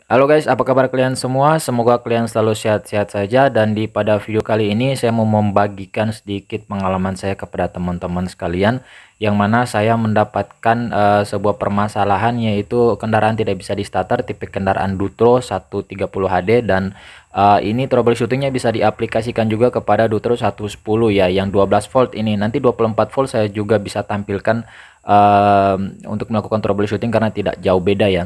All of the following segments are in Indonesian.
Halo guys, apa kabar kalian semua? Semoga kalian selalu sehat-sehat saja. Dan pada video kali ini saya mau membagikan sedikit pengalaman saya kepada teman-teman sekalian, yang mana saya mendapatkan sebuah permasalahan, yaitu kendaraan tidak bisa di starter, tipe kendaraan Dutro 130 HD. Dan ini troubleshootingnya bisa diaplikasikan juga kepada Dutro 110 ya, yang 12 volt ini. Nanti 24 volt saya juga bisa tampilkan untuk melakukan troubleshooting karena tidak jauh beda ya.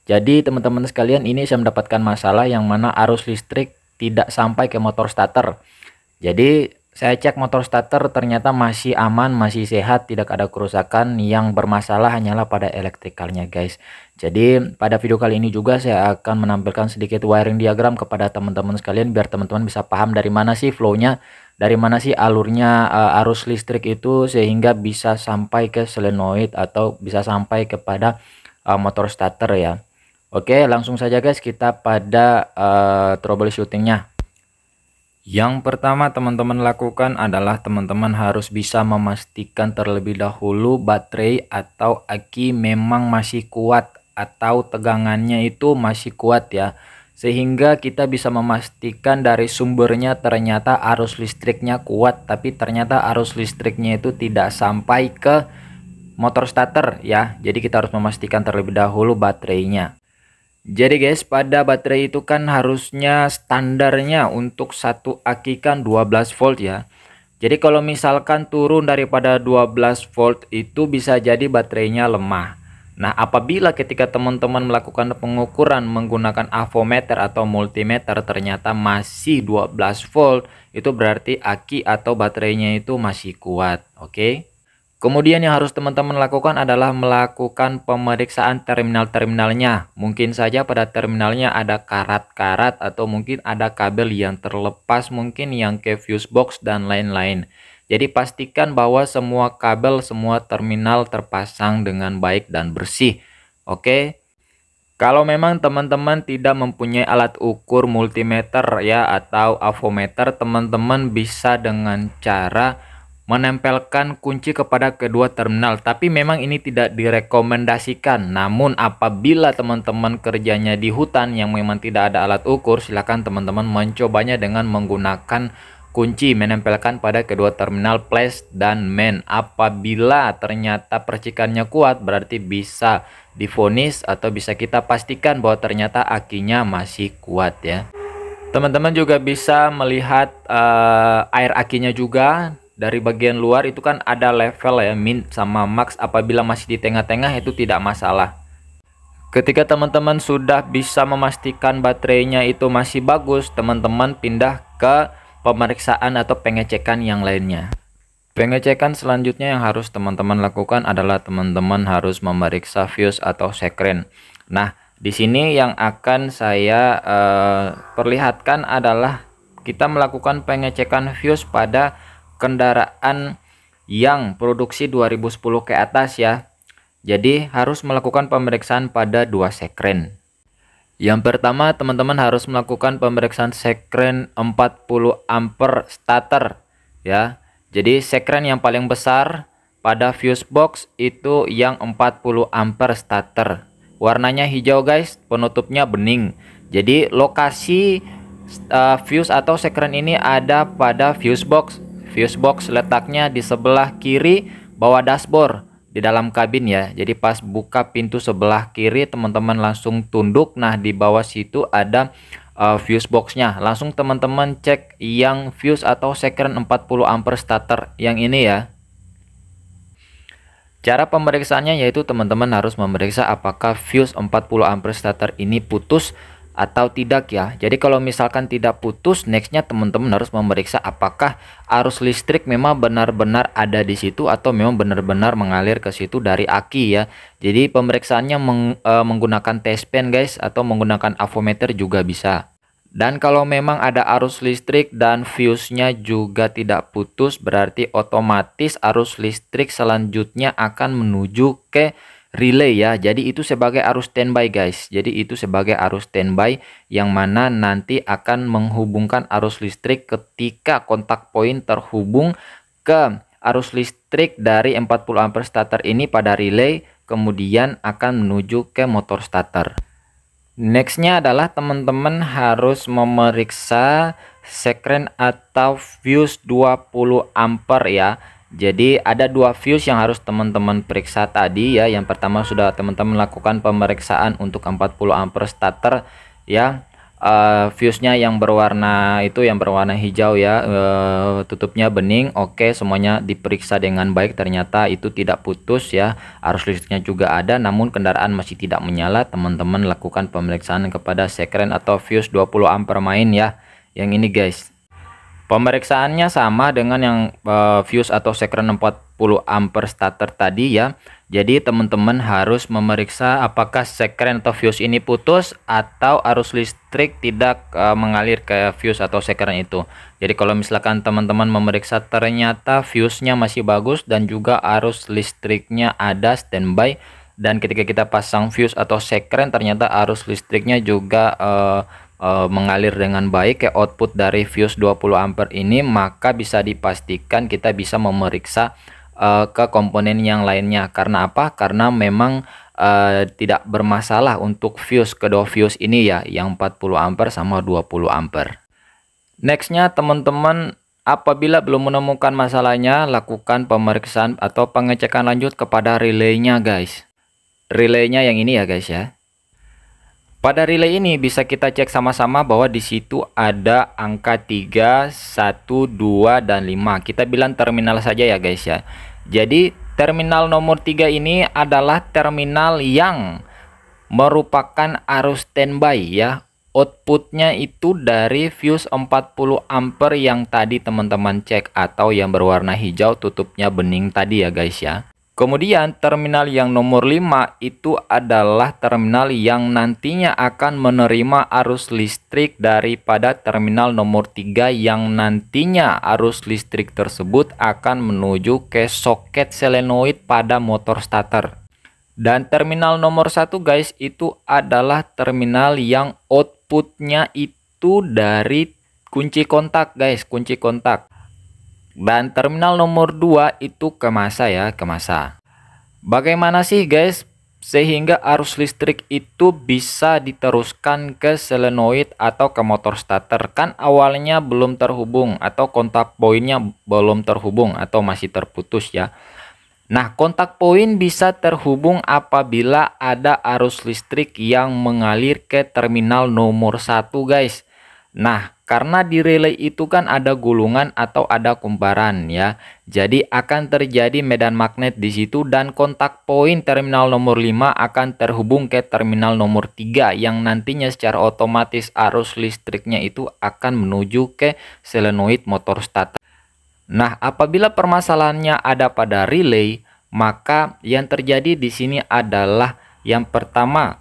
Jadi teman-teman sekalian, ini saya mendapatkan masalah yang mana arus listrik tidak sampai ke motor starter. Jadi saya cek motor starter, ternyata masih aman, masih sehat, tidak ada kerusakan. Yang bermasalah hanyalah pada elektrikalnya guys. Jadi pada video kali ini juga saya akan menampilkan sedikit wiring diagram kepada teman-teman sekalian, biar teman-teman bisa paham dari mana sih flow-nya, dari mana sih alurnya arus listrik itu, sehingga bisa sampai ke solenoid atau bisa sampai kepada motor starter ya. Oke, langsung saja guys, kita pada troubleshootingnya. Yang pertama teman-teman lakukan adalah teman-teman harus bisa memastikan terlebih dahulu baterai atau aki memang masih kuat atau tegangannya itu masih kuat ya. Sehingga kita bisa memastikan dari sumbernya ternyata arus listriknya kuat, tapi ternyata arus listriknya itu tidak sampai ke motor starter ya. Jadi kita harus memastikan terlebih dahulu baterainya. Jadi guys, pada baterai itu kan harusnya standarnya untuk satu aki kan 12 volt ya. Jadi kalau misalkan turun daripada 12 volt itu bisa jadi baterainya lemah. Nah, apabila ketika teman-teman melakukan pengukuran menggunakan avometer atau multimeter ternyata masih 12 volt, itu berarti aki atau baterainya itu masih kuat, oke? Kemudian yang harus teman-teman lakukan adalah melakukan pemeriksaan terminal-terminalnya. Mungkin saja pada terminalnya ada karat-karat atau mungkin ada kabel yang terlepas, mungkin yang ke fuse box dan lain-lain. Jadi pastikan bahwa semua kabel, semua terminal terpasang dengan baik dan bersih. Oke. Kalau memang teman-teman tidak mempunyai alat ukur multimeter ya atau avometer, teman-teman bisa dengan cara menempelkan kunci kepada kedua terminal, tapi memang ini tidak direkomendasikan. Namun apabila teman-teman kerjanya di hutan yang memang tidak ada alat ukur, silakan teman-teman mencobanya dengan menggunakan kunci menempelkan pada kedua terminal plus dan main. Apabila ternyata percikannya kuat, berarti bisa divonis atau bisa kita pastikan bahwa ternyata akinya masih kuat ya. Teman-teman juga bisa melihat air akinya juga. Dari bagian luar itu kan ada level ya, min sama max. Apabila masih di tengah-tengah itu tidak masalah. Ketika teman-teman sudah bisa memastikan baterainya itu masih bagus, teman-teman pindah ke pemeriksaan atau pengecekan yang lainnya. Pengecekan selanjutnya yang harus teman-teman lakukan adalah teman-teman harus memeriksa fuse atau sekren. Nah, di sini yang akan saya perlihatkan adalah kita melakukan pengecekan fuse pada kendaraan yang produksi 2010 ke atas ya. Jadi harus melakukan pemeriksaan pada dua sekren. Yang pertama, teman-teman harus melakukan pemeriksaan sekren 40 ampere starter ya. Jadi sekren yang paling besar pada fuse box itu yang 40 ampere starter. Warnanya hijau guys, penutupnya bening. Jadi lokasi fuse atau sekren ini ada pada fuse box. Fuse box letaknya di sebelah kiri bawah dashboard di dalam kabin ya. Jadi pas buka pintu sebelah kiri teman-teman langsung tunduk. Nah di bawah situ ada fuse boxnya. Langsung teman-teman cek yang fuse atau sekren 40 ampere starter yang ini ya. Cara pemeriksaannya yaitu teman-teman harus memeriksa apakah fuse 40 ampere starter ini putus atau tidak ya. Jadi kalau misalkan tidak putus, nextnya teman-teman harus memeriksa apakah arus listrik memang benar-benar ada di situ atau memang benar-benar mengalir ke situ dari aki ya. Jadi pemeriksaannya menggunakan test pen guys, atau menggunakan avometer juga bisa. Dan kalau memang ada arus listrik dan fuse-nya juga tidak putus, berarti otomatis arus listrik selanjutnya akan menuju ke relay ya. Jadi itu sebagai arus standby guys. Jadi itu sebagai arus standby yang mana nanti akan menghubungkan arus listrik ketika kontak poin terhubung ke arus listrik dari 40 ampere starter ini pada relay, kemudian akan menuju ke motor starter. Nextnya adalah teman-teman harus memeriksa sekren atau fuse 20 ampere ya. Jadi ada dua fuse yang harus teman-teman periksa tadi ya. Yang pertama sudah teman-teman lakukan pemeriksaan untuk 40 ampere starter ya. Fuse-nya yang berwarna itu yang berwarna hijau ya, tutupnya bening. Oke, semuanya diperiksa dengan baik, ternyata itu tidak putus ya, arus listriknya juga ada, namun kendaraan masih tidak menyala. Teman-teman lakukan pemeriksaan kepada sekren atau fuse 20 ampere main ya, yang ini guys. Pemeriksaannya sama dengan yang fuse atau sekren 40 ampere starter tadi ya. Jadi teman-teman harus memeriksa apakah sekren atau fuse ini putus atau arus listrik tidak mengalir ke fuse atau sekren itu. Jadi kalau misalkan teman-teman memeriksa ternyata fuse-nya masih bagus dan juga arus listriknya ada standby, dan ketika kita pasang fuse atau sekren ternyata arus listriknya juga mengalir dengan baik ke output dari fuse 20 ampere ini, maka bisa dipastikan kita bisa memeriksa ke komponen yang lainnya. Karena apa? Karena memang tidak bermasalah untuk fuse, kedua fuse ini ya, yang 40 ampere sama 20 ampere. Nextnya teman-teman, apabila belum menemukan masalahnya, lakukan pemeriksaan atau pengecekan lanjut kepada relaynya guys. Relaynya yang ini ya guys ya. Pada relay ini bisa kita cek sama-sama bahwa di situ ada angka 3, 1, 2, dan 5. Kita bilang terminal saja ya guys ya. Jadi terminal nomor 3 ini adalah terminal yang merupakan arus standby ya. Outputnya itu dari fuse 40 ampere yang tadi teman-teman cek, atau yang berwarna hijau tutupnya bening tadi ya guys ya. Kemudian terminal yang nomor 5 itu adalah terminal yang nantinya akan menerima arus listrik daripada terminal nomor 3, yang nantinya arus listrik tersebut akan menuju ke soket solenoid pada motor starter. Dan terminal nomor 1 guys itu adalah terminal yang outputnya itu dari kunci kontak guys, kunci kontak. Dan terminal nomor 2 itu kemasa ya, kemasa. Bagaimana sih guys sehingga arus listrik itu bisa diteruskan ke solenoid atau ke motor starter? Kan awalnya belum terhubung atau kontak poinnya belum terhubung atau masih terputus ya. Nah, kontak poin bisa terhubung apabila ada arus listrik yang mengalir ke terminal nomor 1 guys. Nah, karena di relay itu kan ada gulungan atau ada kumparan ya. Jadi akan terjadi medan magnet di situ, dan kontak poin terminal nomor 5 akan terhubung ke terminal nomor 3, yang nantinya secara otomatis arus listriknya itu akan menuju ke solenoid motor starter. Nah, apabila permasalahannya ada pada relay, maka yang terjadi di sini adalah yang pertama,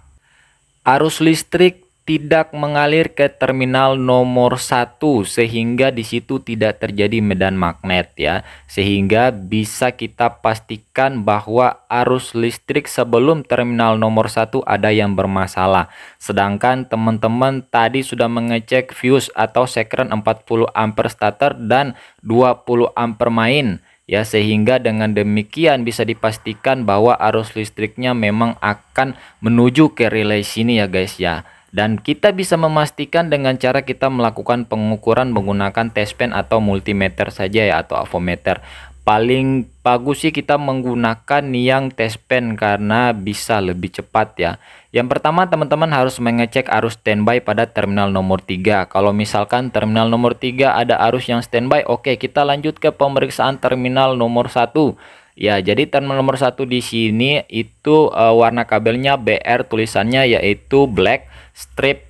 arus listrik tidak mengalir ke terminal nomor 1 sehingga di situ tidak terjadi medan magnet ya. Sehingga bisa kita pastikan bahwa arus listrik sebelum terminal nomor 1 ada yang bermasalah. Sedangkan teman-teman tadi sudah mengecek fuse atau sekren 40 ampere starter dan 20 ampere main ya, sehingga dengan demikian bisa dipastikan bahwa arus listriknya memang akan menuju ke relay sini ya guys ya. Dan kita bisa memastikan dengan cara kita melakukan pengukuran menggunakan test pen atau multimeter saja ya, atau avometer. Paling bagus sih kita menggunakan yang test pen karena bisa lebih cepat ya. Yang pertama teman-teman harus mengecek arus standby pada terminal nomor 3. Kalau misalkan terminal nomor 3 ada arus yang standby, oke, kita lanjut ke pemeriksaan terminal nomor 1. Ya, jadi terminal nomor 1 di sini itu warna kabelnya BR, tulisannya yaitu black, strip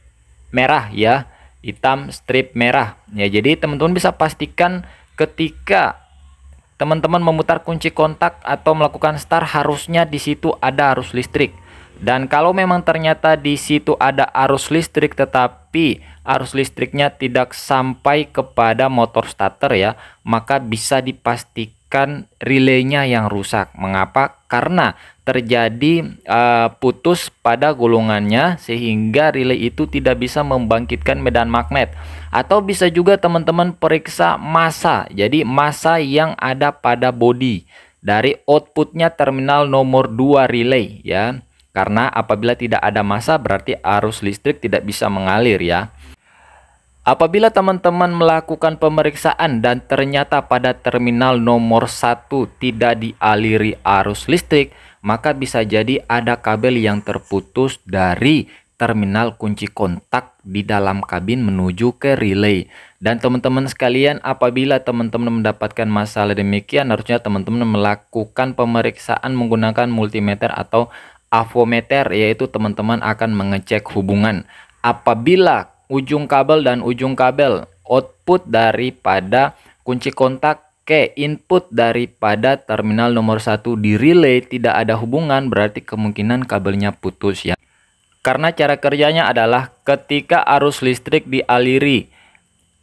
merah ya, hitam strip merah. Ya, jadi teman-teman bisa pastikan ketika teman-teman memutar kunci kontak atau melakukan start, harusnya di situ ada arus listrik. Dan kalau memang ternyata di situ ada arus listrik tetapi arus listriknya tidak sampai kepada motor starter ya, maka bisa dipastikan relaynya yang rusak. Mengapa? Karena terjadi putus pada gulungannya sehingga relay itu tidak bisa membangkitkan medan magnet. Atau bisa juga teman-teman periksa massa. Jadi massa yang ada pada bodi dari outputnya terminal nomor 2 relay ya. Karena apabila tidak ada massa berarti arus listrik tidak bisa mengalir ya. Apabila teman-teman melakukan pemeriksaan dan ternyata pada terminal nomor 1 tidak dialiri arus listrik, maka bisa jadi ada kabel yang terputus dari terminal kunci kontak di dalam kabin menuju ke relay. Dan teman-teman sekalian, apabila teman-teman mendapatkan masalah demikian, harusnya teman-teman melakukan pemeriksaan menggunakan multimeter atau avometer, yaitu teman-teman akan mengecek hubungan. Apabila ujung kabel dan ujung kabel output daripada kunci kontak ke input daripada terminal nomor 1 di relay tidak ada hubungan, berarti kemungkinan kabelnya putus ya. Karena cara kerjanya adalah ketika arus listrik dialiri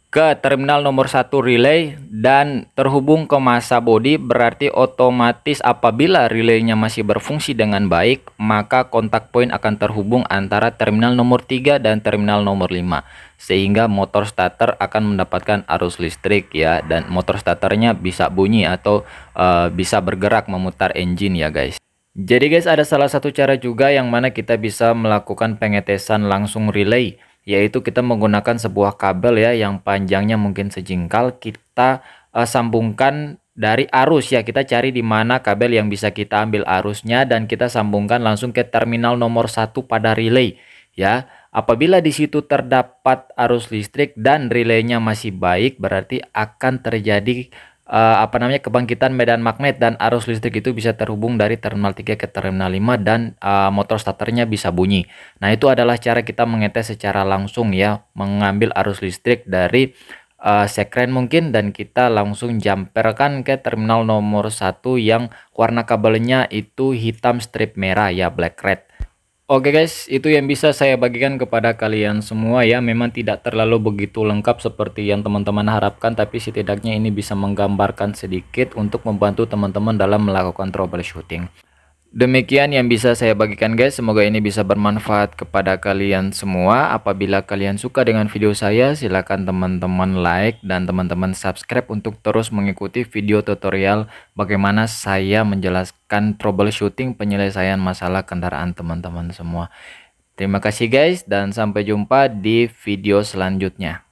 ke terminal nomor 1 relay dan terhubung ke massa body, berarti otomatis apabila relaynya masih berfungsi dengan baik, maka kontak point akan terhubung antara terminal nomor 3 dan terminal nomor 5, sehingga motor starter akan mendapatkan arus listrik ya, dan motor starternya bisa bunyi atau bisa bergerak memutar engine ya guys. Jadi guys, ada salah satu cara juga yang mana kita bisa melakukan pengetesan langsung relay, yaitu kita menggunakan sebuah kabel ya yang panjangnya mungkin sejengkal, kita sambungkan dari arus ya, kita cari di mana kabel yang bisa kita ambil arusnya dan kita sambungkan langsung ke terminal nomor 1 pada relay ya. Apabila di situ terdapat arus listrik dan relaynya masih baik, berarti akan terjadi kebangkitan medan magnet dan arus listrik itu bisa terhubung dari terminal 3 ke terminal 5 dan motor starternya bisa bunyi. Nah, itu adalah cara kita mengetes secara langsung ya, mengambil arus listrik dari sekren mungkin dan kita langsung jumperkan ke terminal nomor 1 yang warna kabelnya itu hitam strip merah ya, black red. Oke guys, itu yang bisa saya bagikan kepada kalian semua ya. Memang tidak terlalu begitu lengkap seperti yang teman-teman harapkan, tapi setidaknya ini bisa menggambarkan sedikit untuk membantu teman-teman dalam melakukan troubleshooting. Demikian yang bisa saya bagikan guys, semoga ini bisa bermanfaat kepada kalian semua. Apabila kalian suka dengan video saya, silakan teman-teman like dan teman-teman subscribe untuk terus mengikuti video tutorial bagaimana saya menjelaskan troubleshooting penyelesaian masalah kendaraan teman-teman semua. Terima kasih guys dan sampai jumpa di video selanjutnya.